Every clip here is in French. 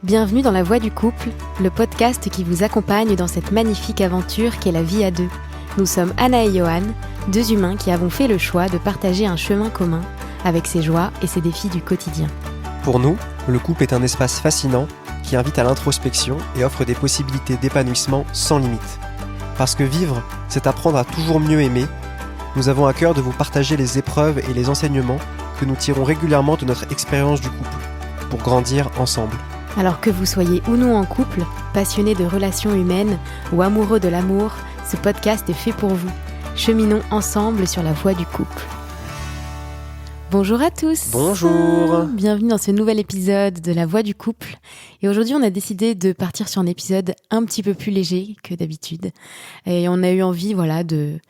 Bienvenue dans La Voix du couple, le podcast qui vous accompagne dans cette magnifique aventure qu'est la vie à deux. Nous sommes Anna et Johan, deux humains qui avons fait le choix de partager un chemin commun avec ses joies et ses défis du quotidien. Pour nous, le couple est un espace fascinant qui invite à l'introspection et offre des possibilités d'épanouissement sans limite. Parce que vivre, c'est apprendre à toujours mieux aimer, nous avons à cœur de vous partager les épreuves et les enseignements que nous tirons régulièrement de notre expérience du couple, pour grandir ensemble. Alors que vous soyez ou non en couple, passionné de relations humaines ou amoureux de l'amour, ce podcast est fait pour vous. Cheminons ensemble sur la voie du couple. Bonjour à tous. Bonjour. Bienvenue dans ce nouvel épisode de La Voix du couple. Et aujourd'hui, on a décidé de partir sur un épisode un petit peu plus léger que d'habitude. Et on a eu envie, de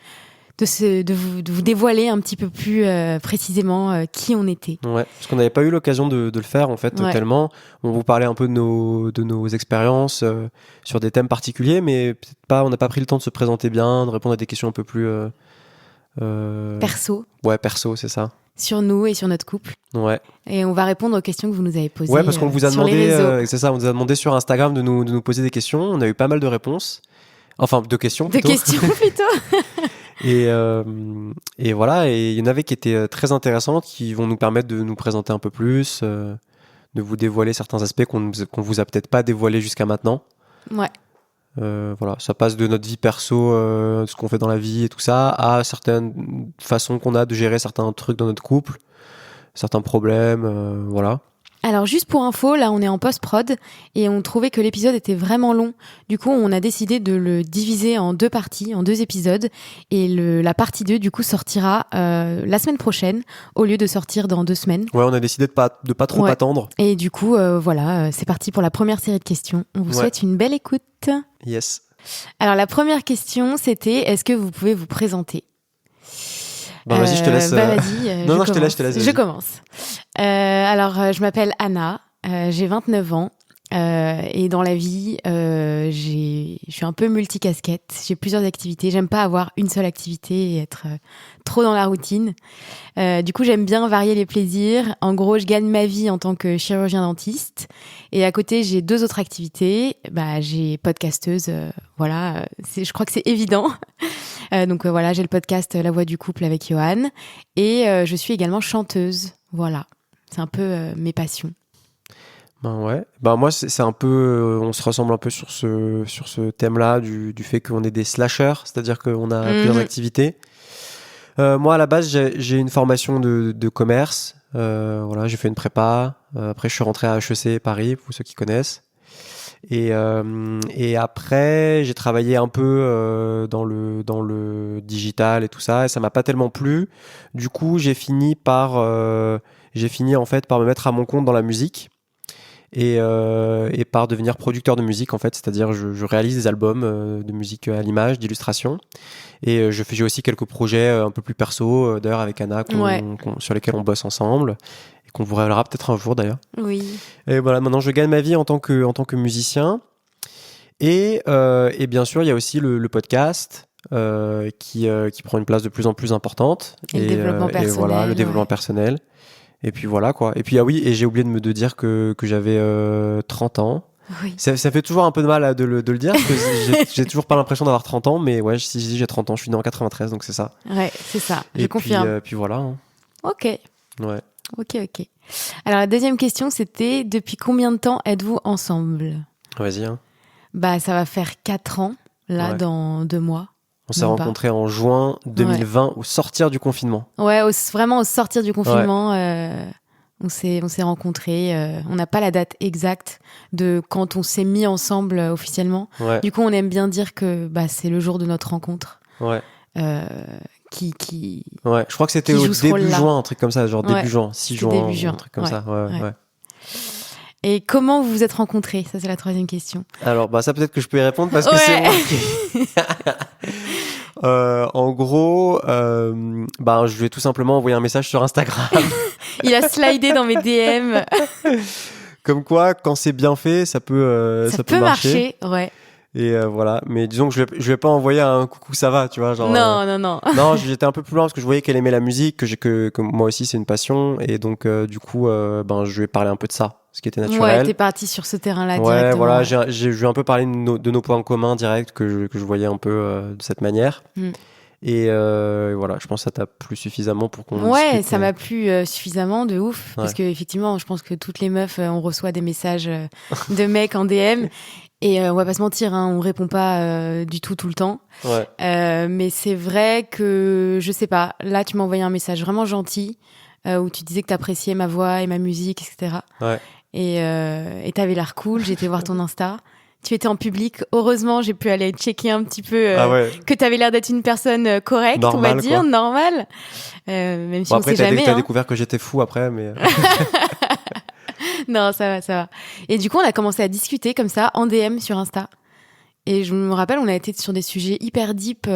vous dévoiler un petit peu plus précisément qui on était. Ouais, parce qu'on n'avait pas eu l'occasion de le faire en fait, tellement. On vous parlait un peu de nos expériences sur des thèmes particuliers, mais peut-être pas, on n'a pas pris le temps de se présenter bien, de répondre à des questions un peu plus... Perso. Ouais, perso, c'est ça. Sur nous et sur notre couple. Ouais. Et on va répondre aux questions que vous nous avez posées. Ouais, parce qu'on vous a sur demandé, les réseaux. c'est ça, on nous a demandé sur Instagram de nous poser des questions. On a eu pas mal de réponses. Enfin, de questions plutôt. De questions plutôt. Et voilà, et il y en avait qui étaient très intéressantes, qui vont nous permettre de nous présenter un peu plus, de vous dévoiler certains aspects qu'on vous a peut-être pas dévoilés jusqu'à maintenant. Ouais. Voilà, ça passe de notre vie perso, de ce qu'on fait dans la vie et tout ça, à certaines façons qu'on a de gérer certains trucs dans notre couple, certains problèmes, voilà. Alors juste pour info, là on est en post-prod et on trouvait que l'épisode était vraiment long. Du coup on a décidé de le diviser en deux parties, en deux épisodes. Et la partie 2 du coup sortira la semaine prochaine au lieu de sortir dans 2 semaines. Ouais, on a décidé de pas trop attendre. Et du coup c'est parti pour la première série de questions. On vous souhaite une belle écoute. Yes. Alors la première question c'était, est-ce que vous pouvez vous présenter ? Vas-y, je te laisse. Vas-y, non, je te laisse. Je commence. Alors, je m'appelle Anna, j'ai 29 ans et dans la vie, je suis un peu multicasquette. J'ai plusieurs activités. J'aime pas avoir une seule activité et être trop dans la routine. Du coup, j'aime bien varier les plaisirs. En gros, je gagne ma vie en tant que chirurgien dentiste et à côté, j'ai 2 autres activités. J'ai podcasteuse. Je crois que c'est évident. Donc voilà, j'ai le podcast La Voix du couple avec Johan et je suis également chanteuse. Voilà, c'est un peu mes passions. Ouais. Moi c'est un peu, on se ressemble un peu sur ce thème-là du fait qu'on est des slashers, c'est-à-dire qu'on a plusieurs activités. Moi à la base j'ai une formation de commerce. Voilà, j'ai fait une prépa. Après je suis rentré à HEC Paris pour ceux qui connaissent. Et après j'ai travaillé un peu dans le digital et tout ça et ça m'a pas tellement plu. Du coup j'ai fini en fait par me mettre à mon compte dans la musique et par devenir producteur de musique en fait, c'est-à-dire je réalise des albums de musique à l'image, d'illustration et j'ai aussi quelques projets un peu plus perso d'ailleurs avec Anna sur lesquels on bosse ensemble. Qu'on vous révélera peut-être un jour d'ailleurs. Oui. Et voilà, maintenant je gagne ma vie en tant que musicien. Et bien sûr, il y a aussi le podcast qui prend une place de plus en plus importante. Et le développement personnel. Et voilà, le développement personnel. Et puis voilà quoi. Et puis et j'ai oublié de dire que j'avais 30 ans. Oui. Ça fait toujours un peu de mal de le dire parce que j'ai toujours pas l'impression d'avoir 30 ans. Mais ouais, si j'ai 30 ans, je suis né en 93, donc c'est ça. Ouais, c'est ça, je et confirme. Puis voilà. Hein. Ok. Ouais. Ok. Alors la deuxième question, c'était depuis combien de temps êtes-vous ensemble ? Vas-y. Hein. Ça va faire 4 ans, là, dans 2 mois. On s'est rencontrés en juin 2020, au sortir du confinement. Ouais, vraiment au sortir du confinement, on s'est rencontrés. On n'a pas la date exacte de quand on s'est mis ensemble officiellement. Ouais. Du coup, on aime bien dire que c'est le jour de notre rencontre. Ouais. Qui Ouais, je crois que c'était au début juin, un truc comme ça, genre début juin, 6 juin, début juin, un truc comme ça. Ouais. Et comment vous vous êtes rencontrés ? Ça, c'est la troisième question. Alors, ça peut-être que je peux y répondre parce que c'est moi qui... en gros, je lui ai tout simplement envoyé un message sur Instagram. Il a slidé dans mes DM. Comme quoi, quand c'est bien fait, ça peut marcher. Ouais. Et voilà, mais disons que je lui ai pas envoyé un coucou ça va, tu vois, genre. Non. Non, j'étais un peu plus loin parce que je voyais qu'elle aimait la musique, que moi aussi c'est une passion, et donc du coup, je lui ai parlé un peu de ça. ce qui était naturel. Ouais, t'es parti sur ce terrain-là Ouais, directement. voilà, j'ai un peu parlé de nos points communs directs que je voyais un peu de cette manière. Et voilà, je pense que ça t'a plu suffisamment pour qu'on discute. Ça m'a plu suffisamment, de ouf. Parce que effectivement, je pense que toutes les meufs, on reçoit des messages de mecs en DM. Et on va pas se mentir, hein, on répond pas du tout le temps. Mais c'est vrai que, je sais pas, là tu m'as envoyé un message vraiment gentil où tu disais que t'appréciais ma voix et ma musique, etc. Et t'avais l'air cool, j'ai été voir ton Insta. Tu étais en public. Heureusement, j'ai pu aller checker un petit peu que tu avais l'air d'être une personne correcte, normal, on va dire, normale. Même si on sait jamais. Après, t'as découvert que j'étais fou après, mais... Non, ça va. Et du coup, on a commencé à discuter comme ça, en DM sur Insta. Et je me rappelle, on a été sur des sujets hyper deep,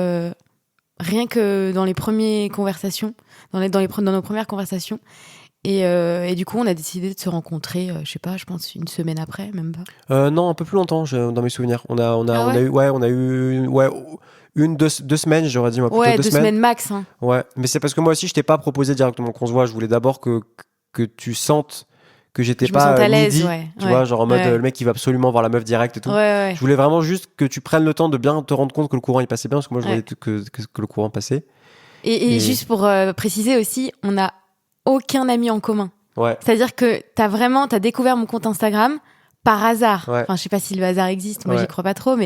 rien que dans les premières conversations, dans nos premières conversations. Et du coup, on a décidé de se rencontrer, je pense une semaine après, même pas. Non, un peu plus longtemps, dans mes souvenirs. On a eu deux semaines, j'aurais dit, moi, plutôt 2 semaines. 2 semaines max. Hein. Ouais, mais c'est parce que moi aussi, je t'ai pas proposé directement qu'on se voit. Je voulais d'abord que tu sentes que j'étais pas à l'aise, needy, tu vois, genre en mode le mec qui va absolument voir la meuf direct et tout. Je voulais vraiment juste que tu prennes le temps de bien te rendre compte que le courant il passait bien, parce que moi je voyais que le courant passait. Et juste pour préciser aussi, on n'a aucun ami en commun. C'est-à-dire que t'as découvert mon compte Instagram par hasard. Enfin, je sais pas si le hasard existe, moi j'y crois pas trop,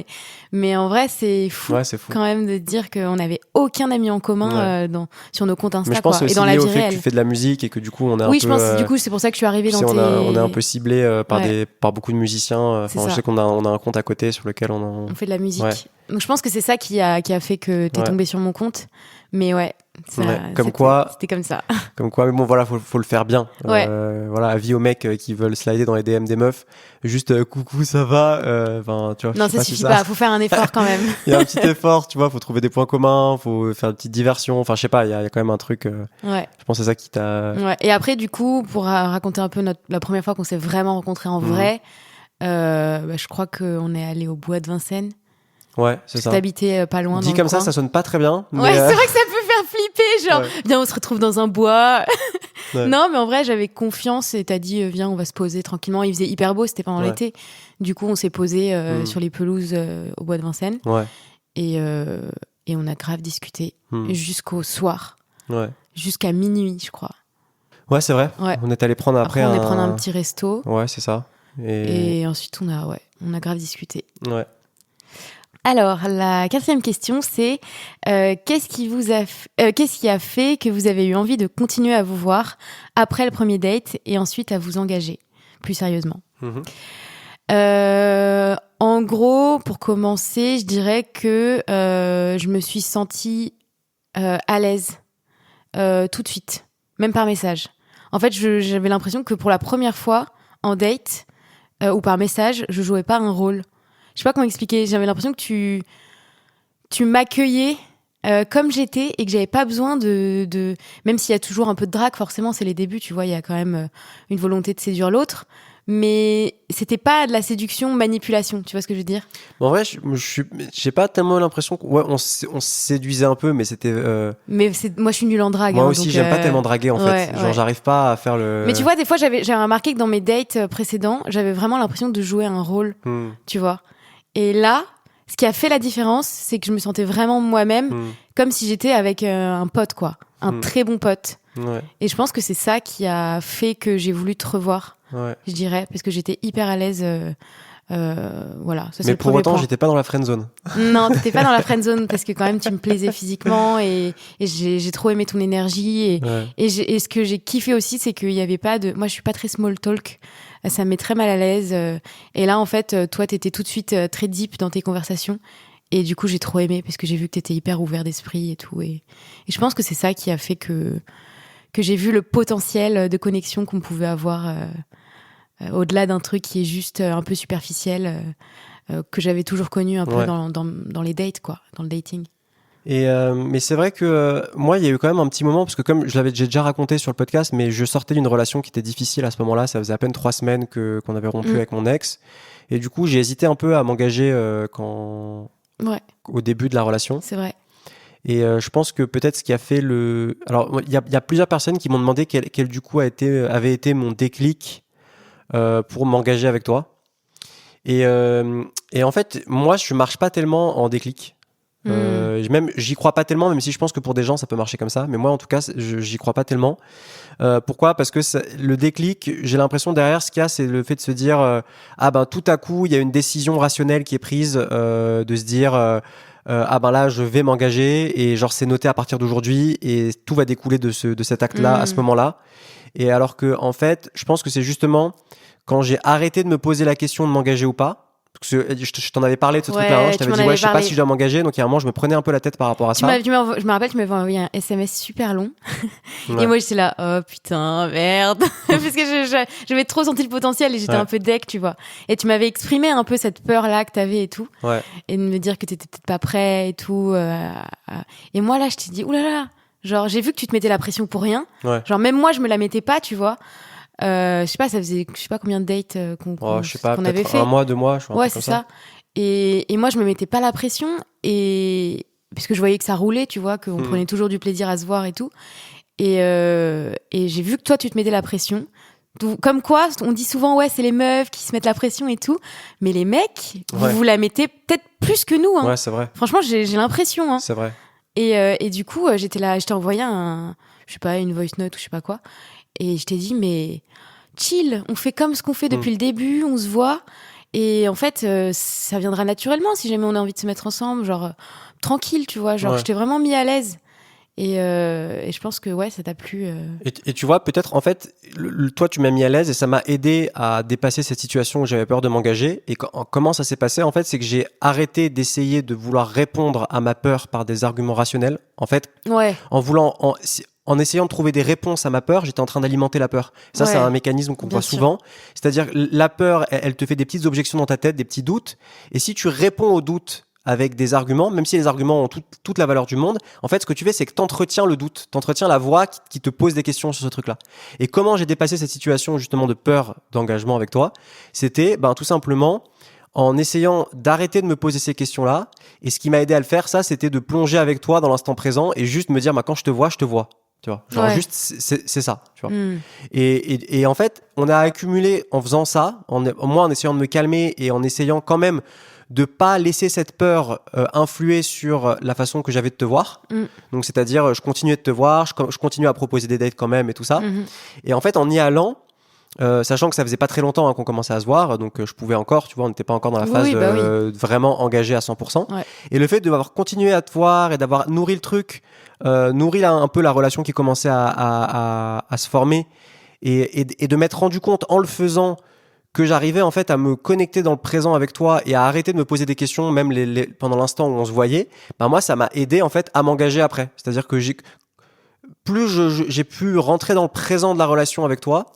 mais en vrai c'est fou, quand même de dire qu'on n'avait aucun ami en commun sur nos comptes Insta. Mais je pense et dans la vie au fait réelle. que tu fais de la musique et que du coup on est je pense du coup c'est pour ça que je suis arrivée dans on est un peu ciblé par beaucoup de musiciens. Je sais qu'on a un compte à côté sur lequel on fait de la musique. Donc je pense que c'est ça qui a fait que t'es tombé sur mon compte. Mais c'était comme ça. Comme quoi, mais bon, voilà, faut le faire bien. Voilà, avis aux mecs qui veulent slider dans les DM des meufs. Juste, coucou, ça va? Tu vois, non, ça suffit pas. Faut faire un effort quand même. Il y a un petit effort, tu vois, faut trouver des points communs, faut faire une petite diversion. Enfin, je sais pas, il y a quand même un truc. Je pense que c'est ça qui t'a. Et après, du coup, pour raconter un peu la première fois qu'on s'est vraiment rencontrés en vrai, je crois qu'on est allé au bois de Vincennes. Ouais, c'est ça. T'habitais pas loin. Dit comme ça sonne pas très bien. Mais c'est vrai que ça peut faire flipper, genre, viens, on se retrouve dans un bois. Non, mais en vrai, j'avais confiance et t'as dit, viens, on va se poser tranquillement. Il faisait hyper beau, c'était pendant l'été. Du coup, on s'est posé sur les pelouses au bois de Vincennes. Et on a grave discuté jusqu'au soir. Jusqu'à minuit, je crois. Ouais, c'est vrai. On est allé prendre après on est prendre un petit resto. Ouais, c'est ça. Et ensuite, on a grave discuté. Ouais. Alors, la 4e question, c'est qu'est-ce qui a fait que vous avez eu envie de continuer à vous voir après le premier date et ensuite à vous engager plus sérieusement? En gros, pour commencer, je dirais que je me suis sentie à l'aise tout de suite, même par message. En fait, j'avais l'impression que pour la première fois en date ou par message, je jouais pas un rôle. Je sais pas comment expliquer, j'avais l'impression que tu m'accueillais comme j'étais et que j'avais pas besoin de... Même s'il y a toujours un peu de drague, forcément, c'est les débuts, tu vois, il y a quand même une volonté de séduire l'autre, mais c'était pas de la séduction, manipulation, tu vois ce que je veux dire? En vrai, j'ai pas tellement l'impression qu'on se séduisait un peu, mais c'était... Mais moi, je suis nulle en drague. Moi aussi, j'aime pas tellement draguer, en fait. Genre, j'arrive pas à faire le... Mais tu vois, des fois, j'avais remarqué que dans mes dates précédents, j'avais vraiment l'impression de jouer un rôle, tu vois. Et là, ce qui a fait la différence, c'est que je me sentais vraiment moi-même, comme si j'étais avec un pote, quoi. Un très bon pote. Et je pense que c'est ça qui a fait que j'ai voulu te revoir, je dirais, parce que j'étais hyper à l'aise. Voilà, ça, c'est mais le pour premier autant, point. j'étais pas dans la friend zone. Non, t'étais pas dans la friend zone parce que quand même tu me plaisais physiquement et j'ai trop aimé ton énergie et ce que j'ai kiffé aussi, c'est qu'il y avait pas de... Moi, je suis pas très small talk, ça me met très mal à l'aise. Et là, en fait, toi, t'étais tout de suite très deep dans tes conversations. Et du coup, j'ai trop aimé parce que j'ai vu que t'étais hyper ouvert d'esprit et tout. Et je pense que c'est ça qui a fait que j'ai vu le potentiel de connexion qu'on pouvait avoir au-delà d'un truc qui est juste un peu superficiel, que j'avais toujours connu un peu dans les dates, quoi, dans le dating. Mais c'est vrai que moi, il y a eu quand même un petit moment, parce que comme j'ai déjà raconté sur le podcast, mais je sortais d'une relation qui était difficile à ce moment-là. Ça faisait à peine 3 semaines qu'on avait rompu avec mon ex. Et du coup, j'ai hésité un peu à m'engager au début de la relation. C'est vrai. Et je pense que peut-être ce qui a fait Alors, il y a plusieurs personnes qui m'ont demandé quel du coup avait été mon déclic pour m'engager avec toi. Et en fait, moi, je marche pas tellement en déclic. Même, j'y crois pas tellement, même si je pense que pour des gens, ça peut marcher comme ça. Mais moi, en tout cas, j'y crois pas tellement. Pourquoi ? Parce que le déclic, j'ai l'impression derrière, ce qu'il y a, c'est le fait de se dire tout à coup, il y a une décision rationnelle qui est prise, de se dire là, je vais m'engager et genre c'est noté à partir d'aujourd'hui et tout va découler de cet acte-là à ce moment-là. Et alors que en fait, je pense que c'est justement quand j'ai arrêté de me poser la question de m'engager ou pas. Parce que je t'en avais parlé de ce truc-là, hein. Je t'avais dit, je sais pas si je dois m'engager. Donc, il y a un moment, je me prenais un peu la tête par rapport à ça. Je me rappelle, tu m'avais envoyé un SMS super long. Ouais. Et moi, j'étais là, oh putain, merde. Parce que j'avais trop senti le potentiel et j'étais un peu deck, tu vois. Et tu m'avais exprimé un peu cette peur-là que t'avais et tout. Ouais. Et de me dire que t'étais peut-être pas prêt et tout. Et moi, là, je t'ai dit, oulala. Genre, j'ai vu que tu te mettais la pression pour rien. Ouais. Genre, même moi, je me la mettais pas, tu vois. Je sais pas, ça faisait je sais pas combien de dates qu'on avait fait. 1 mois, 2 mois, je crois. Ouais, c'est ça. Et moi, je me mettais pas la pression parce que je voyais que ça roulait, tu vois, qu'on prenait toujours du plaisir à se voir et tout. Et j'ai vu que toi, tu te mettais la pression. Comme quoi, on dit souvent, ouais, c'est les meufs qui se mettent la pression et tout. Mais les mecs, vous la mettez peut-être plus que nous. Hein. Ouais, c'est vrai. Franchement, j'ai l'impression. Hein. C'est vrai. Et du coup, j'étais là, je t'ai envoyé je sais pas, une voice note ou je sais pas quoi. Et je t'ai dit, mais chill, on fait comme ce qu'on fait depuis le début, on se voit. Et en fait, ça viendra naturellement si jamais on a envie de se mettre ensemble, genre tranquille, tu vois. Genre, je t'ai vraiment mis à l'aise. Et je pense que ça t'a plu. Et tu vois, peut-être, en fait, toi, tu m'as mis à l'aise et ça m'a aidé à dépasser cette situation où j'avais peur de m'engager. Et comment ça s'est passé, en fait, c'est que j'ai arrêté d'essayer de vouloir répondre à ma peur par des arguments rationnels. En fait, en essayant de trouver des réponses à ma peur, j'étais en train d'alimenter la peur. Ça, c'est un mécanisme qu'on voit souvent. C'est-à-dire, la peur, elle te fait des petites objections dans ta tête, des petits doutes. Et si tu réponds aux doutes avec des arguments, même si les arguments ont toute la valeur du monde, en fait, ce que tu fais, c'est que t'entretiens le doute, t'entretiens la voix qui te pose des questions sur ce truc-là. Et comment j'ai dépassé cette situation, justement, de peur d'engagement avec toi ? C'était, tout simplement, en essayant d'arrêter de me poser ces questions-là. Et ce qui m'a aidé à le faire, ça, c'était de plonger avec toi dans l'instant présent et juste me dire, quand je te vois, je te vois. Tu vois, genre juste c'est ça, tu vois. Et en fait, on a accumulé en faisant ça, moi en essayant de me calmer et en essayant quand même de pas laisser cette peur influer sur la façon que j'avais de te voir. Donc c'est-à-dire je continuais de te voir, je continuais à proposer des dates quand même et tout ça. Et en fait, en y allant, sachant que ça faisait pas très longtemps qu'on commençait à se voir, donc je pouvais encore, tu vois, on n'était pas encore dans la phase vraiment engagé à 100%. Ouais. Et le fait d'avoir continué à te voir et d'avoir nourri le truc, nourri un peu la relation qui commençait à se former et de m'être rendu compte en le faisant que j'arrivais en fait à me connecter dans le présent avec toi et à arrêter de me poser des questions même pendant l'instant où on se voyait, moi ça m'a aidé en fait à m'engager après. C'est-à-dire que plus j'ai pu rentrer dans le présent de la relation avec toi,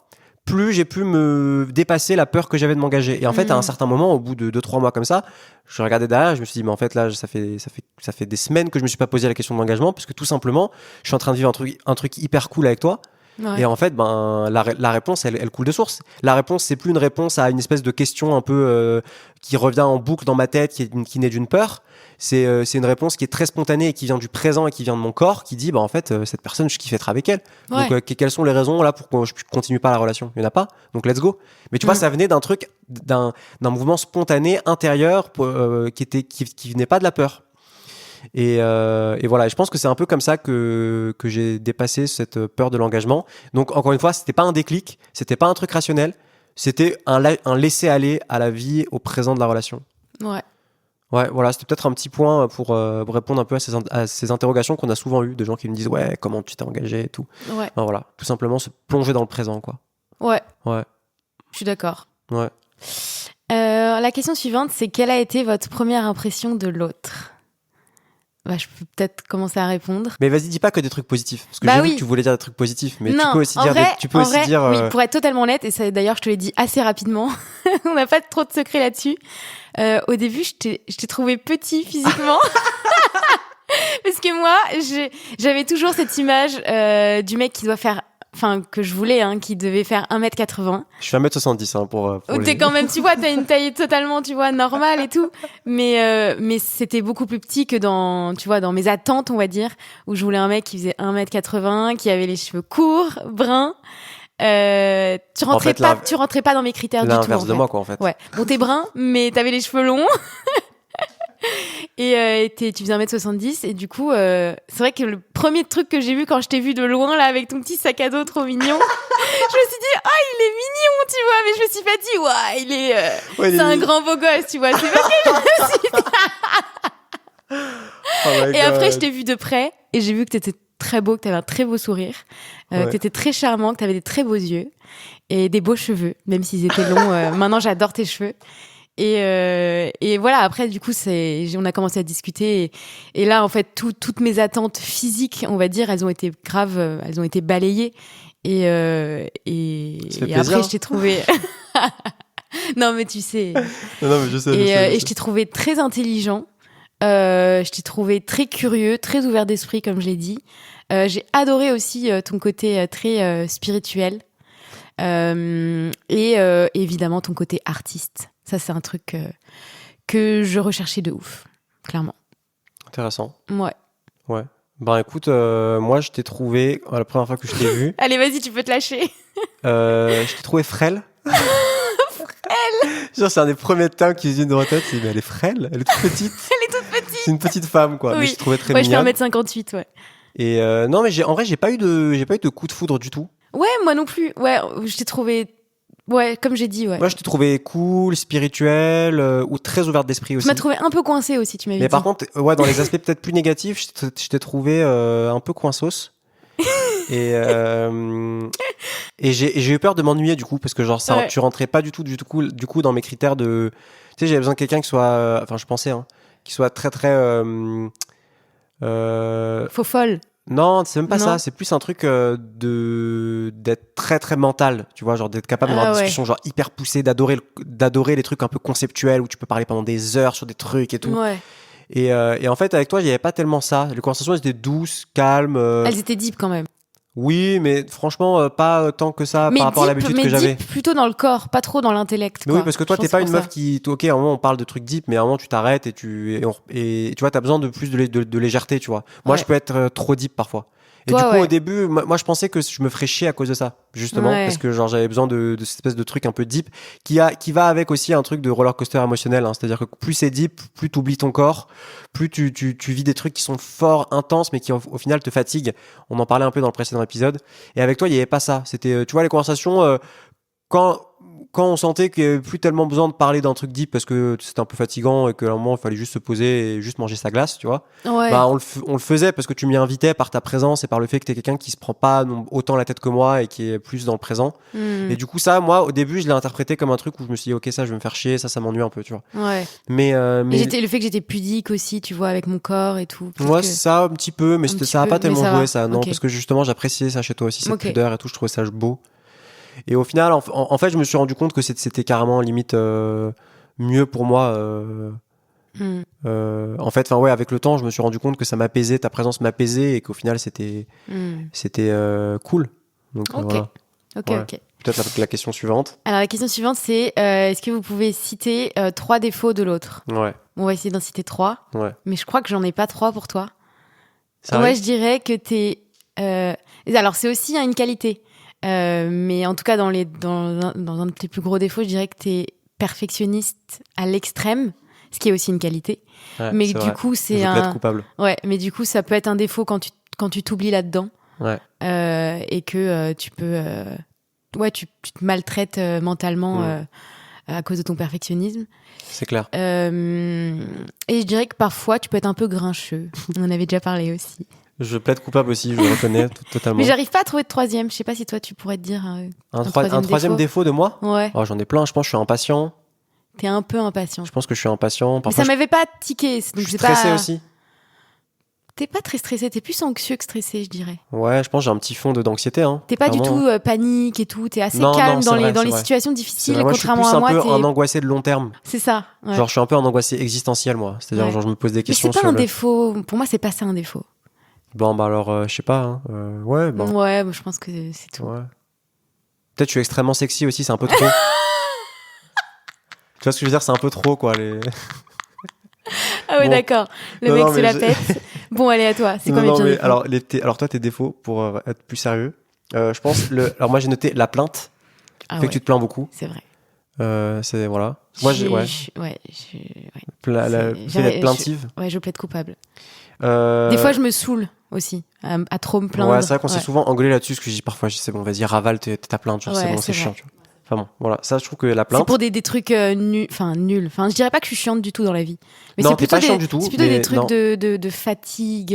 plus j'ai pu me dépasser la peur que j'avais de m'engager. Et en fait, à un certain moment, au bout de 2-3 mois comme ça, je regardais derrière, je me suis dit, mais en fait, là, ça fait des semaines que je me suis pas posé la question de l'engagement, parce que tout simplement, je suis en train de vivre un truc hyper cool avec toi. Ouais. Et en fait, la réponse, elle coule de source. La réponse, c'est plus une réponse à une espèce de question un peu qui revient en boucle dans ma tête, qui naît d'une peur. C'est une réponse qui est très spontanée et qui vient du présent et qui vient de mon corps, qui dit, en fait, cette personne, je kiffe être avec elle. Ouais. Donc, quelles sont les raisons là pour que je continue pas la relation ? Il y en a pas. Donc, let's go. Mais tu vois, ça venait d'un truc, d'un mouvement spontané intérieur qui venait pas de la peur. Et voilà, je pense que c'est un peu comme ça que j'ai dépassé cette peur de l'engagement. Donc encore une fois, c'était pas un déclic, c'était pas un truc rationnel, c'était un laisser aller à la vie, au présent de la relation. Ouais, voilà, c'était peut-être un petit point pour répondre un peu à ces interrogations qu'on a souvent eues, de gens qui me disent ouais, comment tu t'es engagé et tout. Ouais. Alors, voilà, tout simplement se plonger dans le présent, quoi. Ouais. Je suis d'accord. Ouais. La question suivante, c'est quelle a été votre première impression de l'autre ? Je peux peut-être commencer à répondre. Mais vas-y, dis pas que des trucs positifs. Parce que j'ai vu que tu voulais dire des trucs positifs. Mais non, tu peux aussi dire. Oui, pour être totalement honnête, et ça, d'ailleurs, je te l'ai dit assez rapidement. On n'a pas trop de secrets là-dessus. Au début, je t'ai trouvé petit physiquement. Parce que moi, j'avais toujours cette image du mec qui doit faire. Enfin, que je voulais, qui devait faire 1m80. Je fais 1m70, pour t'es quand même, tu vois, t'as une taille totalement, tu vois, normale et tout. Mais c'était beaucoup plus petit que dans mes attentes, on va dire, où je voulais un mec qui faisait 1m80, qui avait les cheveux courts, bruns, Tu rentrais En fait, pas, tu rentrais pas dans mes critères du tout. L'inverse en de fait. moi, quoi, en fait. Ouais. Bon, t'es brun, mais t'avais les cheveux longs. Et tu faisais 1m70 et du coup c'est vrai que le premier truc que j'ai vu quand je t'ai vu de loin là avec ton petit sac à dos trop mignon, je me suis dit il est mignon, tu vois, mais je me suis pas dit il est c'est un grand beau gosse, tu vois, c'est pas que je me suis dit... Et après je t'ai vu de près et j'ai vu que t'étais très beau, que t'avais un très beau sourire, que t'étais très charmant, que t'avais des très beaux yeux et des beaux cheveux, même s'ils étaient longs. Maintenant j'adore tes cheveux. Et voilà, après, du coup, on a commencé à discuter. Et là, en fait, toutes mes attentes physiques, on va dire, elles ont été graves, elles ont été balayées. Et après, je t'ai trouvé. Non, mais tu sais. Non, mais je sais. Et je t'ai trouvé très intelligent. Je t'ai trouvé très curieux, très ouvert d'esprit, comme je l'ai dit. J'ai adoré aussi ton côté très spirituel. Et évidemment, ton côté artiste. Ça, c'est un truc que je recherchais de ouf, clairement. Intéressant. Ouais. Ben écoute, moi je t'ai trouvé, la première fois que je t'ai vu... Allez, vas-y, tu peux te lâcher. Je t'ai trouvé frêle. Frêle. Genre, c'est un des premiers termes qui viennent dans ma tête, c'est mais elle est frêle, elle est toute petite. Elle est toute petite. C'est une petite femme, quoi. Oui. Mais je trouvais très ouais, mignonne. je fais 1m58, ouais. Et non, mais en vrai, j'ai pas eu de coup de foudre du tout. Ouais, moi non plus. Ouais, je t'ai trouvé... Ouais, comme j'ai dit, ouais. Moi, je t'ai trouvé cool, spirituel, ou très ouverte d'esprit aussi. Tu m'as trouvé un peu coincée aussi, tu m'avais dit. Mais par contre, ouais, dans les aspects peut-être plus négatifs, je t'ai trouvé un peu coinsos. Et j'ai eu peur de m'ennuyer du coup, parce que genre tu rentrais pas du coup dans mes critères de... Tu sais, j'avais besoin de quelqu'un qui soit... Enfin, je pensais, hein, qui soit très très... Faux folle. Non, c'est même pas ça. C'est plus un truc d'être très très mental, tu vois, genre d'être capable d'avoir une discussion genre hyper poussée, d'adorer les trucs un peu conceptuels où tu peux parler pendant des heures sur des trucs et tout. Ouais. Et en fait, avec toi, il y avait pas tellement ça. Les conversations étaient douces, calmes. Elles étaient deep quand même. Oui, mais franchement, pas tant que ça mais par rapport à l'habitude que j'avais. Deep, plutôt dans le corps, pas trop dans l'intellect. Mais oui, parce que toi, t'es pas une meuf qui... Ok, à un moment, on parle de trucs deep, mais à un moment, tu t'arrêtes et tu vois, t'as besoin de plus de légèreté, tu vois. Moi, je peux être trop deep parfois. Et toi, du coup, au début, moi, je pensais que je me ferais chier à cause de ça, justement, parce que genre j'avais besoin de cette espèce de truc un peu deep qui va avec aussi un truc de roller coaster émotionnel. Hein. C'est-à-dire que plus c'est deep, plus t'oublies ton corps, plus tu vis des trucs qui sont forts, intenses, mais qui au final te fatiguent. On en parlait un peu dans le précédent épisode. Et avec toi, il y avait pas ça. C'était, tu vois, les conversations quand on sentait qu'il n'y avait plus tellement besoin de parler d'un truc deep parce que c'était un peu fatigant et qu'à un moment il fallait juste se poser et juste manger sa glace, tu vois. Ouais. Bah on le faisait parce que tu m'y invitais par ta présence et par le fait que t'es quelqu'un qui se prend pas autant la tête que moi et qui est plus dans le présent. Et du coup ça, moi au début je l'ai interprété comme un truc où je me suis dit ok, ça je vais me faire chier, ça m'ennuie un peu, tu vois. Ouais. Mais et le fait que j'étais pudique aussi, tu vois, avec mon corps et tout. Moi ça un petit peu, mais ça a pas tellement joué ça, non, okay. Parce que justement j'appréciais ça chez toi aussi, cette pudeur et tout, je trouvais ça beau. Et au final, en fait, je me suis rendu compte que c'était carrément limite mieux pour moi. En fait, avec le temps, je me suis rendu compte que ça m'apaisait, ta présence m'apaisait et qu'au final, c'était cool. Donc, voilà. Ok. Peut-être la question suivante. Alors, la question suivante, c'est est-ce que vous pouvez citer 3 défauts de l'autre ? Ouais. On va essayer d'en citer 3. Ouais. Mais je crois que j'en ai pas 3 pour toi. Ouais, je dirais que t'es... Alors, c'est aussi une qualité. Mais en tout cas, dans un de tes plus gros défauts, je dirais que t'es perfectionniste à l'extrême, ce qui est aussi une qualité. Ouais, mais du coup, c'est je plaide coupable. Ouais, mais du coup, ça peut être un défaut quand tu t'oublies là-dedans. Ouais. Et que tu peux... tu te maltraites mentalement à cause de ton perfectionnisme. C'est clair. Et je dirais que parfois, tu peux être un peu grincheux. On en avait déjà parlé aussi. Je plaide coupable aussi, je le reconnais totalement. Mais j'arrive pas à trouver de troisième. Je sais pas si toi, tu pourrais te dire un troisième défaut de moi. Ouais. Oh, j'en ai plein. Je pense que je suis impatient. T'es un peu impatient. Je pense que je suis impatient. Parfois, mais ça m'avait pas tiqué. Donc je suis stressé aussi. T'es pas très stressé. T'es plus anxieux que stressé, je dirais. Ouais, je pense que j'ai un petit fond d'anxiété. Hein, t'es pas du tout panique et tout. T'es assez calme dans les situations difficiles. Moi, contrairement à moi, je suis plus un angoissé de long terme. C'est ça. Ouais. Genre, je suis un peu un angoissé existentiel, moi. C'est-à-dire, genre, je me pose des questions. Mais c'est pas un défaut. Pour moi, c'est pas ça un défaut. Bon, bah alors, je sais pas. Hein. Ouais, bon. Ouais, je pense que c'est tout. Ouais. Peut-être je suis extrêmement sexy aussi, c'est un peu trop. Tu vois ce que je veux dire, c'est un peu trop, quoi. Ah ouais, d'accord. Le mec se la pète. Bon, allez, à toi. C'est combien de défauts? Alors, toi, tes défauts, pour être plus sérieux, Je pense, alors moi j'ai noté la plainte, Ah fait ouais, que tu te plains beaucoup. c'est vrai. C'est, voilà. Moi, ouais. Ouais, Le fait d'être plaintive. Ouais, je plaide coupable. Euh, Des fois, je me saoule aussi à trop me plaindre. Ouais, c'est vrai qu'on s'est souvent engueulé là-dessus, parce que je dis parfois, c'est bon, vas-y, ravale ta plainte, genre, c'est bon, c'est chiant, tu vois. Enfin bon, voilà, ça, je trouve que la plainte. C'est pour des trucs nuls. Enfin, je dirais pas que je suis chiante du tout dans la vie. Mais non, c'est t'es plutôt pas chiante du tout. C'est plutôt des trucs de fatigue.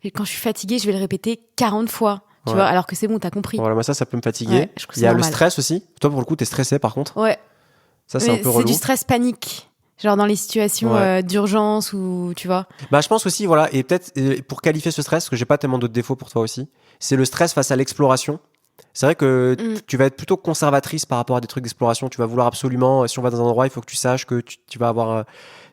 Et quand je suis fatiguée, je vais le répéter 40 fois. Tu vois, alors que c'est bon, t'as compris. Voilà, moi, ça peut me fatiguer. Ouais, il y a le stress aussi. Toi, pour le coup, t'es stressé, par contre. Ouais. Ça, c'est un peu relou. C'est du stress panique. Genre dans les situations d'urgence ou tu vois. Bah, je pense aussi, voilà, et peut-être pour qualifier ce stress, parce que j'ai pas tellement d'autres défauts pour toi aussi, c'est le stress face à l'exploration. C'est vrai que tu vas être plutôt conservatrice par rapport à des trucs d'exploration. Tu vas vouloir absolument, si on va dans un endroit, il faut que tu saches que tu vas avoir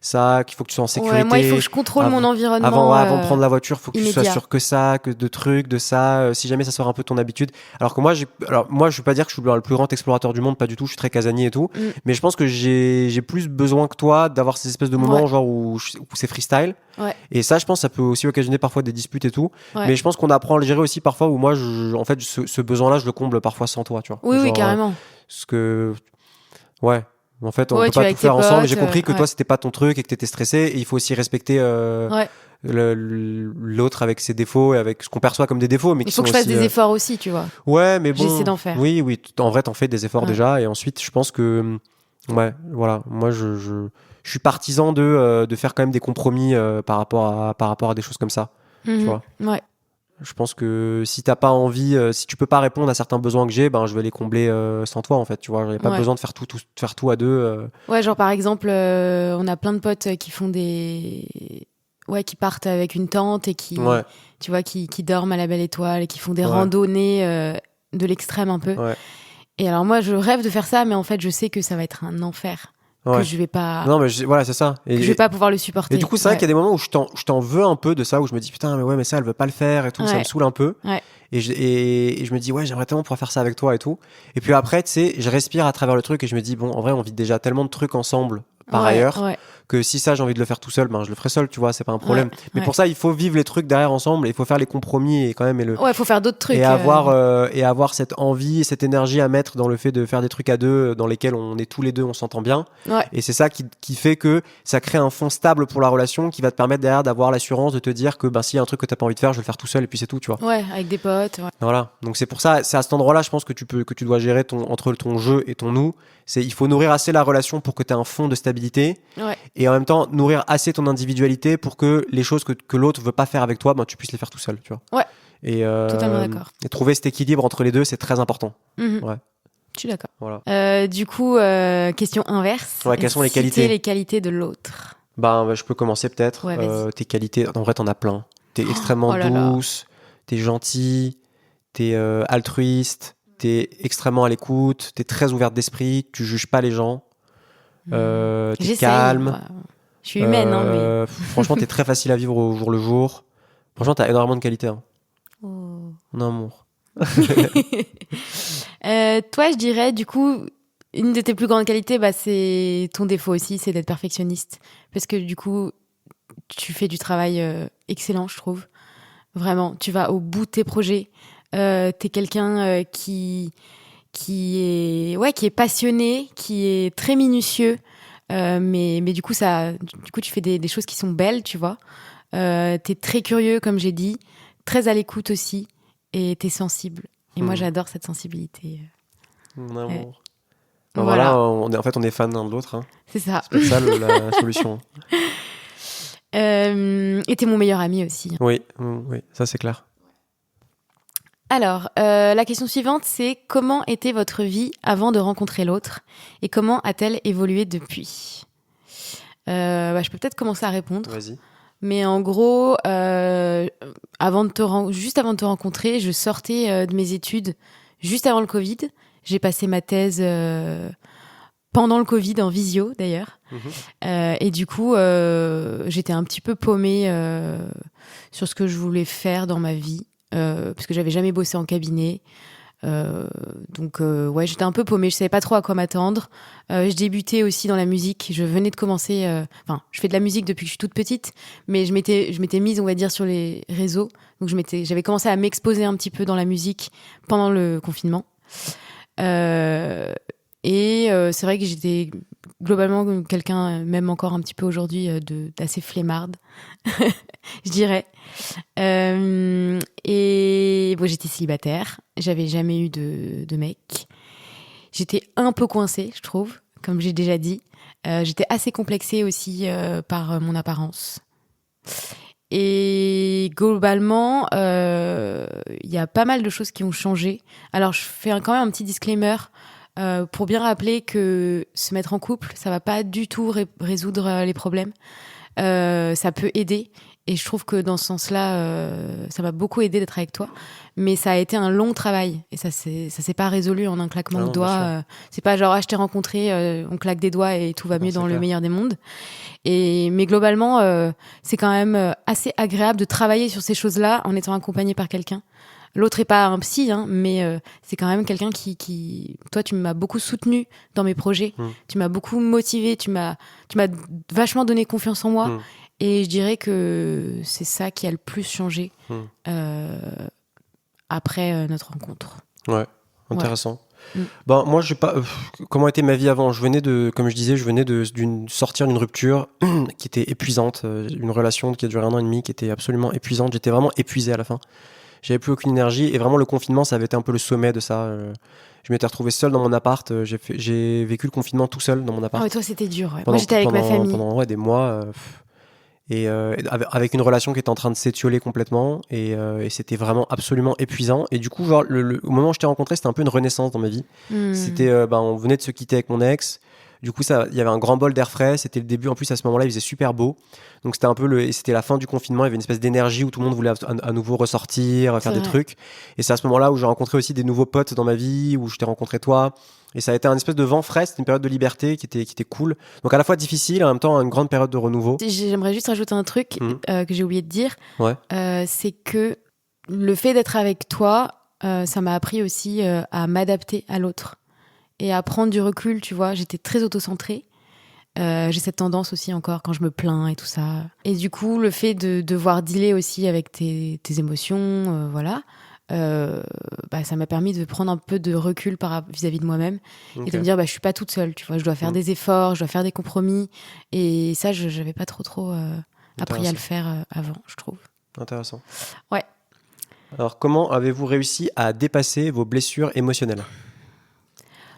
ça, qu'il faut que tu sois en sécurité. Ouais, moi, il faut que je contrôle mon environnement. Avant de prendre la voiture, il faut que immédiat. tu sois sûr que ça, que de trucs, de ça. Si jamais ça sort un peu ton habitude. Alors que moi, je vais pas dire que je suis le plus grand explorateur du monde, pas du tout. Je suis très casanier et tout. Mais je pense que j'ai plus besoin que toi d'avoir ces espèces de moments genre où c'est freestyle. Ouais. Et ça, je pense, ça peut aussi occasionner parfois des disputes et tout. Ouais. Mais je pense qu'on apprend à le gérer aussi parfois où moi, en fait, ce besoin-là, je le comble parfois sans toi, tu vois. Oui, oui, carrément. Parce que, ouais. En fait, on peut pas tout faire ensemble. J'ai compris que toi, c'était pas ton truc et que t'étais stressé. Et il faut aussi respecter l'autre avec ses défauts et avec ce qu'on perçoit comme des défauts. Mais il faut que je fasse des efforts aussi, tu vois. Ouais, mais bon. J'essaie d'en faire. Oui, oui. En vrai, t'en fais des efforts déjà. Et ensuite, je pense que, ouais, voilà. Moi, je suis partisan de faire quand même des compromis par rapport à des choses comme ça. Tu vois. Ouais. Je pense que si t'as pas envie, si tu peux pas répondre à certains besoins que j'ai, ben je vais les combler sans toi en fait. Tu vois, j'avais pas besoin de faire tout à deux. Ouais, genre par exemple, on a plein de potes qui font qui partent avec une tente et qui, tu vois, qui dorment à la belle étoile et qui font des randonnées de l'extrême un peu. Ouais. Et alors moi, je rêve de faire ça, mais en fait, je sais que ça va être un enfer. Que je vais pas. Non, mais voilà, c'est ça. Que je vais pas pouvoir le supporter. Et du coup, c'est vrai qu'il y a des moments où je t'en veux un peu de ça, où je me dis putain, mais ça, elle veut pas le faire et tout, ça me saoule un peu. Ouais. Et je me dis ouais, j'aimerais tellement pouvoir faire ça avec toi et tout. Et puis après, tu sais, je respire à travers le truc et je me dis bon, en vrai, on vit déjà tellement de trucs ensemble par ailleurs. Ouais. Que si ça j'ai envie de le faire tout seul, ben je le ferai seul, tu vois, c'est pas un problème. Mais pour ça, il faut vivre les trucs derrière ensemble, il faut faire les compromis et quand même il faut faire d'autres trucs et avoir cette envie, cette énergie à mettre dans le fait de faire des trucs à deux dans lesquels on est tous les deux, on s'entend bien. Ouais. Et c'est ça qui fait que ça crée un fond stable pour la relation qui va te permettre derrière d'avoir l'assurance de te dire que ben s'il y a un truc que t'as pas envie de faire, je vais le faire tout seul et puis c'est tout, tu vois. Ouais, avec des potes. Ouais. Voilà. Donc c'est pour ça, c'est à cet endroit-là, je pense que tu dois gérer entre ton jeu et ton nous. Il faut nourrir assez la relation pour que tu aies un fond de stabilité. Ouais. Et en même temps, nourrir assez ton individualité pour que les choses que l'autre veut pas faire avec toi, ben, tu puisses les faire tout seul, tu vois. Ouais. Et, totalement d'accord. Et trouver cet équilibre entre les deux, c'est très important. Ouais. Je suis d'accord. Voilà. Du coup, question inverse. Ouais, quelles sont les qualités les qualités de l'autre? Je peux commencer peut-être. Ouais, tes qualités, en vrai, t'en as plein. T'es extrêmement douce, t'es gentille, t'es altruiste, t'es extrêmement à l'écoute, t'es très ouverte d'esprit, tu juges pas les gens, t'es calme. Ouais. Je suis humaine, mais... Franchement, t'es très facile à vivre au jour le jour. Franchement, t'as énormément de qualités. Hein. Oh. Mon amour. Toi, je dirais, du coup, une de tes plus grandes qualités, c'est ton défaut aussi, c'est d'être perfectionniste. Parce que du coup, tu fais du travail excellent, je trouve. Vraiment, tu vas au bout de tes projets. T'es quelqu'un qui est passionné, qui est très minutieux, mais du coup tu fais des choses qui sont belles, tu vois. T'es très curieux, comme j'ai dit, très à l'écoute aussi, et t'es sensible. Et moi, j'adore cette sensibilité. Mon amour. Voilà, on est fans l'un de l'autre. Hein. C'est ça. C'est ça la solution. Et t'es mon meilleur ami aussi. Oui, ça c'est clair. Alors, la question suivante, c'est comment était votre vie avant de rencontrer l'autre et comment a-t-elle évolué depuis ? Je peux peut-être commencer à répondre. Vas-y. Mais en gros, juste avant de te rencontrer, je sortais de mes études juste avant le Covid. J'ai passé ma thèse pendant le Covid, en visio d'ailleurs. Et du coup, j'étais un petit peu paumée sur ce que je voulais faire dans ma vie. Parce que j'avais jamais bossé en cabinet. Donc ouais, j'étais un peu paumée, je savais pas trop à quoi m'attendre. Je débutais aussi dans la musique, je venais de commencer, enfin, je fais de la musique depuis que je suis toute petite, mais je m'étais mise, on va dire, sur les réseaux. Donc j'avais commencé à m'exposer un petit peu dans la musique pendant le confinement. C'est vrai que j'étais globalement quelqu'un, même encore un petit peu aujourd'hui, d'assez flemmarde, je dirais. Et bon, j'étais célibataire, j'avais jamais eu de mec. J'étais un peu coincée, je trouve, comme j'ai déjà dit. J'étais assez complexée aussi par mon apparence. Et globalement, il y a pas mal de choses qui ont changé. Alors, je fais quand même un petit disclaimer pour bien rappeler que se mettre en couple, ça va pas du tout résoudre les problèmes. Ça peut aider. Et je trouve que dans ce sens-là, ça m'a beaucoup aidé d'être avec toi. Mais ça a été un long travail. Et ça s'est pas résolu en un claquement de doigts. C'est pas genre, je t'ai rencontré, on claque des doigts et tout va mieux dans le meilleur des mondes. Mais globalement, c'est quand même assez agréable de travailler sur ces choses-là en étant accompagné par quelqu'un. L'autre est pas un psy, hein, mais c'est quand même quelqu'un qui... Toi, tu m'as beaucoup soutenu dans mes projets. Tu m'as beaucoup motivé. Tu m'as vachement donné confiance en moi. Et je dirais que c'est ça qui a le plus changé après notre rencontre. Ouais, intéressant. Ouais. Ben, moi, je sais pas comment était ma vie avant. Comme je disais, je venais de sortir d'une rupture qui était épuisante, une relation qui a duré 1 an et demi, qui était absolument épuisante. J'étais vraiment épuisé à la fin. J'avais plus aucune énergie et vraiment le confinement, ça avait été un peu le sommet de ça. Je m'étais retrouvé seul dans mon appart. J'ai vécu le confinement tout seul dans mon appart. Ah ouais, toi, c'était dur. Ouais. Moi, j'étais avec ma famille. Pendant des mois. Avec une relation qui était en train de s'étioler complètement et c'était vraiment absolument épuisant et du coup genre, au moment où je t'ai rencontré, c'était un peu une renaissance dans ma vie. C'était on venait de se quitter avec mon ex, du coup il y avait un grand bol d'air frais, c'était le début, en plus à ce moment-là il faisait super beau, donc c'était un peu c'était la fin du confinement, il y avait une espèce d'énergie où tout le monde voulait à nouveau ressortir, faire des trucs, et c'est à ce moment-là où j'ai rencontré aussi des nouveaux potes dans ma vie, où je t'ai rencontré toi. Et ça a été un espèce de vent frais, c'était une période de liberté qui était cool. Donc à la fois difficile, en même temps une grande période de renouveau. J'aimerais juste rajouter un truc que j'ai oublié de dire. Ouais. C'est que le fait d'être avec toi, ça m'a appris aussi à m'adapter à l'autre. Et à prendre du recul, tu vois. J'étais très autocentrée. J'ai cette tendance aussi encore quand je me plains et tout ça. Et du coup, le fait de devoir dealer aussi avec tes émotions, voilà... ça m'a permis de prendre un peu de recul vis-à-vis de moi-même et de me dire je suis pas toute seule, tu vois, je dois faire des efforts, je dois faire des compromis, et ça j'avais pas trop appris à le faire avant, je trouve. Intéressant. Ouais. Alors comment avez-vous réussi à dépasser vos blessures émotionnelles?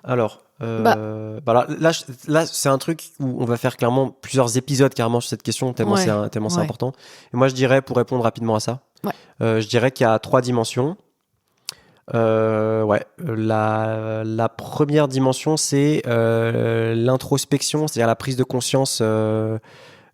Alors là c'est un truc où on va faire clairement plusieurs épisodes carrément sur cette question tellement c'est important. Et moi je dirais, pour répondre rapidement à ça, je dirais qu'il y a 3 dimensions. La première dimension, c'est l'introspection, c'est-à-dire la prise de conscience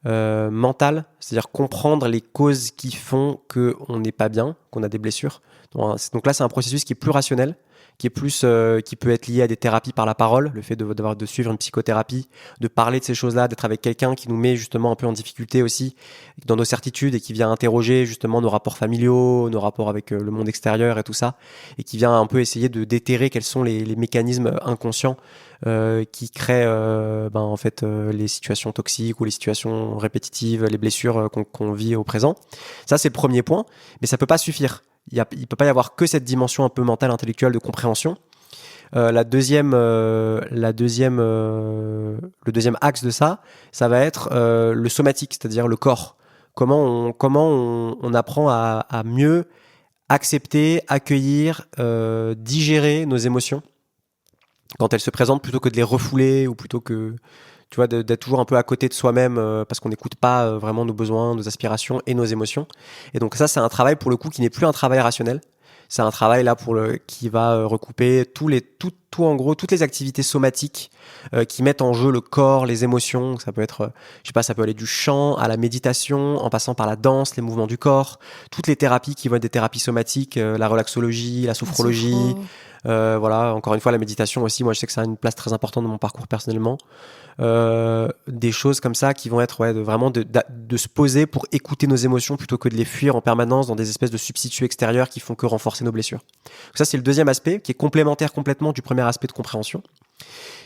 mentale, c'est-à-dire comprendre les causes qui font qu'on n'est pas bien, qu'on a des blessures. Donc là, c'est un processus qui est plus rationnel, qui est plus qui peut être lié à des thérapies par la parole, le fait de suivre une psychothérapie, de parler de ces choses-là, d'être avec quelqu'un qui nous met justement un peu en difficulté aussi dans nos certitudes et qui vient interroger justement nos rapports familiaux, nos rapports avec le monde extérieur et tout ça, et qui vient un peu essayer de déterrer quels sont les mécanismes inconscients qui créent en fait les situations toxiques ou les situations répétitives, les blessures qu'on vit au présent. Ça, c'est le premier point, mais ça peut pas suffire. Il peut pas y avoir que cette dimension un peu mentale, intellectuelle de compréhension. Le deuxième axe de ça va être le somatique, c'est-à-dire le corps. Comment on apprend à mieux accepter, accueillir, digérer nos émotions quand elles se présentent, plutôt que de les refouler, ou plutôt que, tu vois, d'être toujours un peu à côté de soi-même parce qu'on n'écoute pas vraiment nos besoins, nos aspirations et nos émotions. Et donc ça, c'est un travail pour le coup qui n'est plus un travail rationnel. C'est un travail là qui va recouper tout en gros toutes les activités somatiques qui mettent en jeu le corps, les émotions. Ça peut être, ça peut aller du chant à la méditation, en passant par la danse, les mouvements du corps, toutes les thérapies qui vont être des thérapies somatiques, la relaxologie, la sophrologie, Voilà, encore une fois, la méditation aussi, moi je sais que ça a une place très importante dans mon parcours personnellement. Des choses comme ça qui vont être vraiment de se poser pour écouter nos émotions plutôt que de les fuir en permanence dans des espèces de substituts extérieurs qui font que renforcer nos blessures. Donc ça, c'est le deuxième aspect qui est complémentaire complètement du premier aspect de compréhension.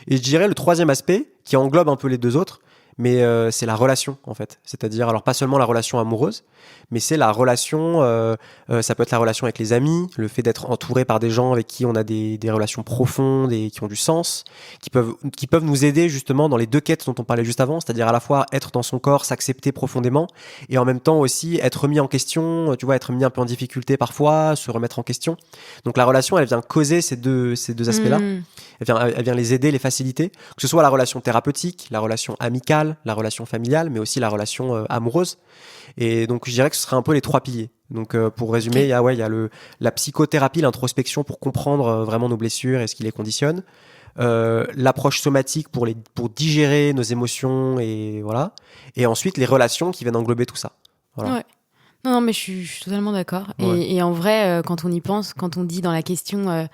Et je dirais le troisième aspect qui englobe un peu les deux autres, mais c'est la relation en fait. C'est-à-dire, alors pas seulement la relation amoureuse, mais c'est la relation, ça peut être la relation avec les amis, le fait d'être entouré par des gens avec qui on a des relations profondes et qui ont du sens, qui peuvent nous aider justement dans les deux quêtes dont on parlait juste avant, c'est-à-dire à la fois être dans son corps, s'accepter profondément, et en même temps aussi être remis en question, tu vois, être mis un peu en difficulté parfois, se remettre en question. Donc la relation, elle vient causer ces deux aspects-là. Elle vient les aider, les faciliter, que ce soit la relation thérapeutique, la relation amicale, la relation familiale, mais aussi la relation amoureuse. Et donc, je dirais que ce serait un peu les trois piliers. Donc, pour résumer, il y a la psychothérapie, l'introspection pour comprendre vraiment nos blessures et ce qui les conditionne. L'approche somatique pour digérer nos émotions et voilà. Et ensuite, les relations qui viennent englober tout ça. Voilà. Ouais. Non, mais je suis totalement d'accord. Ouais. Et en vrai, quand on y pense, quand on dit dans la question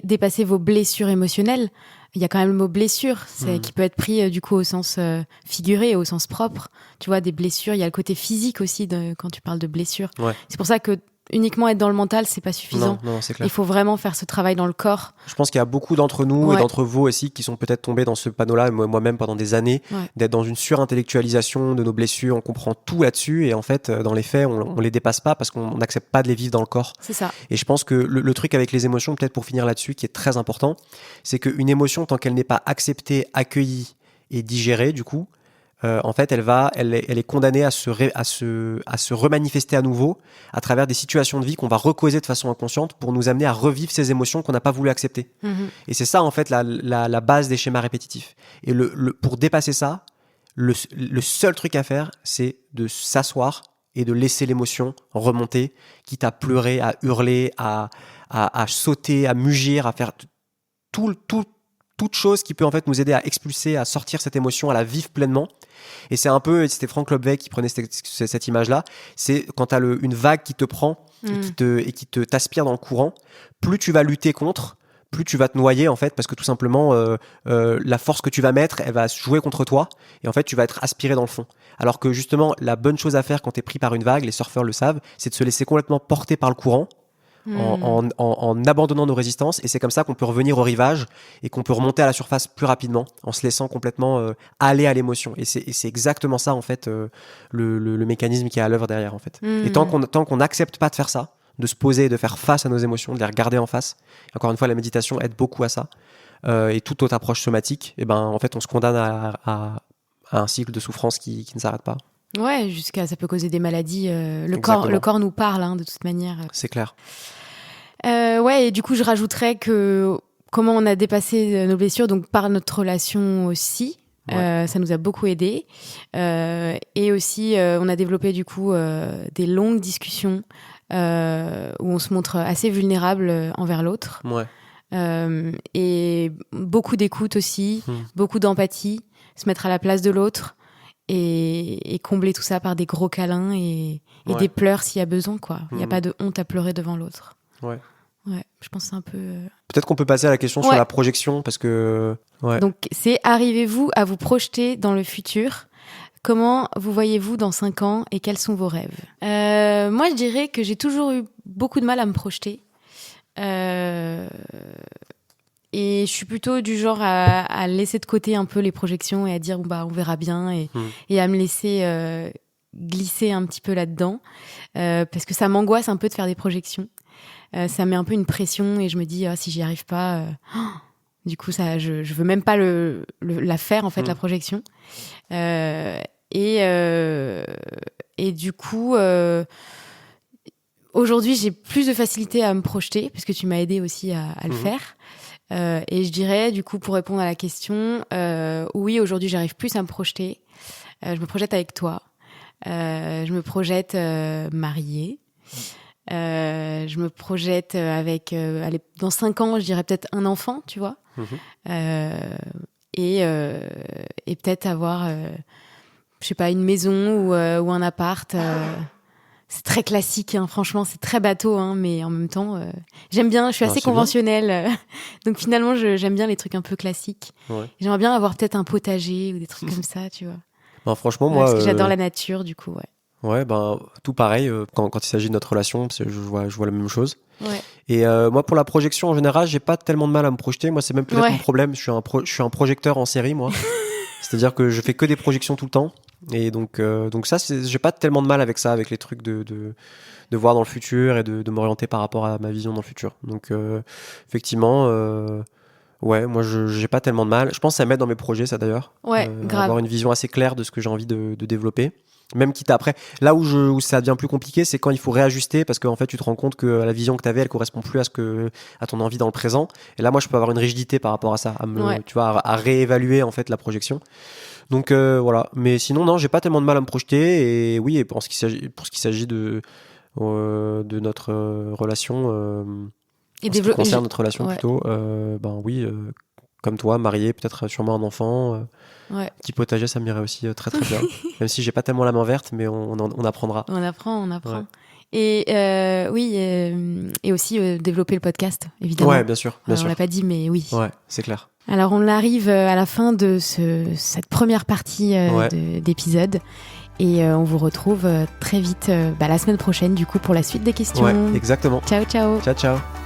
dépasser vos blessures émotionnelles, il y a quand même le mot blessure, qui peut être pris du coup au sens figuré et au sens propre. Tu vois, des blessures, il y a le côté physique aussi quand tu parles de blessures. Ouais. C'est pour ça que uniquement être dans le mental, c'est pas suffisant. Non, c'est clair. Il faut vraiment faire ce travail dans le corps. Je pense qu'il y a beaucoup d'entre nous et d'entre vous aussi qui sont peut-être tombés dans ce panneau-là, moi-même pendant des années, d'être dans une surintellectualisation de nos blessures, on comprend tout là-dessus et en fait, dans les faits, on les dépasse pas parce qu'on n'accepte pas de les vivre dans le corps. C'est ça. Et je pense que le truc avec les émotions, peut-être pour finir là-dessus, qui est très important, c'est qu'une émotion, tant qu'elle n'est pas acceptée, accueillie et digérée, du coup, en fait, elle est condamnée à se remanifester à nouveau à travers des situations de vie qu'on va recauser de façon inconsciente pour nous amener à revivre ces émotions qu'on n'a pas voulu accepter. Et c'est ça, en fait, la base des schémas répétitifs. Et pour dépasser ça, le seul truc à faire, c'est de s'asseoir et de laisser l'émotion remonter, quitte à pleurer, à hurler, à sauter, à mugir, à faire toute chose qui peut en fait nous aider à expulser, à sortir cette émotion, à la vivre pleinement. Et c'était Frank Lobvec qui prenait cette image-là, c'est quand tu as une vague qui te prend et qui t'aspire dans le courant, plus tu vas lutter contre, plus tu vas te noyer en fait, parce que tout simplement la force que tu vas mettre, elle va se jouer contre toi et en fait tu vas être aspiré dans le fond. Alors que justement la bonne chose à faire quand tu es pris par une vague, les surfeurs le savent, c'est de se laisser complètement porter par le courant en abandonnant nos résistances, et c'est comme ça qu'on peut revenir au rivage et qu'on peut remonter à la surface plus rapidement en se laissant complètement aller à l'émotion. Et c'est exactement ça en fait le mécanisme qui est à l'œuvre derrière en fait. Et tant qu'on n'accepte pas de faire ça, de se poser, de faire face à nos émotions, de les regarder en face, encore une fois la méditation aide beaucoup à ça, et toute autre approche somatique, et ben en fait on se condamne à un cycle de souffrance qui ne s'arrête pas. Ouais, ça peut causer des maladies. Le corps nous parle de toute manière. C'est clair. Ouais, et du coup, je rajouterais que comment on a dépassé nos blessures, donc par notre relation aussi. Ouais. Ça nous a beaucoup aidé. Et aussi, on a développé du coup des longues discussions où on se montre assez vulnérable envers l'autre. Ouais. Et beaucoup d'écoute aussi, beaucoup d'empathie, se mettre à la place de l'autre. Et combler tout ça par des gros câlins et des pleurs s'il y a besoin, quoi. Il n'y a pas de honte à pleurer devant l'autre. Ouais, je pense que c'est un peu... Peut-être qu'on peut passer à la question sur la projection, parce que... Ouais. Donc, arrivez-vous à vous projeter dans le futur ? Comment vous voyez-vous dans 5 ans et quels sont vos rêves ? Moi, je dirais que j'ai toujours eu beaucoup de mal à me projeter. Et je suis plutôt du genre à laisser de côté un peu les projections et à dire on verra bien et à me laisser glisser un petit peu là-dedans parce que ça m'angoisse un peu de faire des projections. Ça met un peu une pression et je me dis si j'y arrive pas, du coup je veux même pas la faire en fait la projection. Et du coup aujourd'hui j'ai plus de facilité à me projeter parce que tu m'as aidé aussi à le faire. Et je dirais, du coup, pour répondre à la question, oui, aujourd'hui, j'arrive plus à me projeter. Je me projette avec toi. Je me projette mariée. Je me projette avec... dans 5 ans, je dirais peut-être un enfant, tu vois. Et peut-être avoir, je sais pas, une maison ou un appart C'est très classique, hein, franchement, c'est très bateau, hein, mais en même temps, j'aime bien, je suis assez c'est conventionnelle. Donc finalement, j'aime bien les trucs un peu classiques. Ouais. J'aimerais bien avoir peut-être un potager ou des trucs comme ça, tu vois. Ben, franchement, Ouais, moi. parce que j'adore la nature, du coup, ouais. Ouais, ben, tout pareil, quand il s'agit de notre relation, parce que je vois la même chose. Ouais. Et moi, pour la projection, en général, j'ai pas tellement de mal à me projeter. Moi, c'est même peut-être mon problème. Je suis un projecteur en série, moi. C'est-à-dire que je fais que des projections tout le temps. Et donc ça, j'ai pas tellement de mal avec ça, avec les trucs de voir dans le futur et de m'orienter par rapport à ma vision dans le futur. Donc, effectivement, ouais, moi, j'ai pas tellement de mal. Je pense que ça m'aide dans mes projets, ça d'ailleurs. Ouais, grave. Avoir une vision assez claire de ce que j'ai envie de développer. Même quitte après. Là où ça devient plus compliqué, c'est quand il faut réajuster parce qu'en fait, tu te rends compte que la vision que tu avais, elle correspond plus à ton envie dans le présent. Et là, moi, je peux avoir une rigidité par rapport à ça, tu vois, à réévaluer en fait la projection. Donc voilà. Mais sinon, non, j'ai pas tellement de mal à me projeter. Et oui, et pour ce qui s'agit de notre relation, Et en ce qui concerne notre relation plutôt, ben oui. Comme toi, marié, peut-être sûrement un enfant. Petit potager, ça m'irait aussi très très bien. Même si j'ai pas tellement la main verte, mais on apprendra. On apprend. Ouais. Et oui, et aussi développer le podcast, évidemment. Ouais, bien sûr. On l'a pas dit, mais oui. Ouais, c'est clair. Alors on arrive à la fin de cette première partie d'épisode. Et on vous retrouve très vite la semaine prochaine, du coup, pour la suite des questions. Ouais, exactement. Ciao, ciao. Ciao, ciao.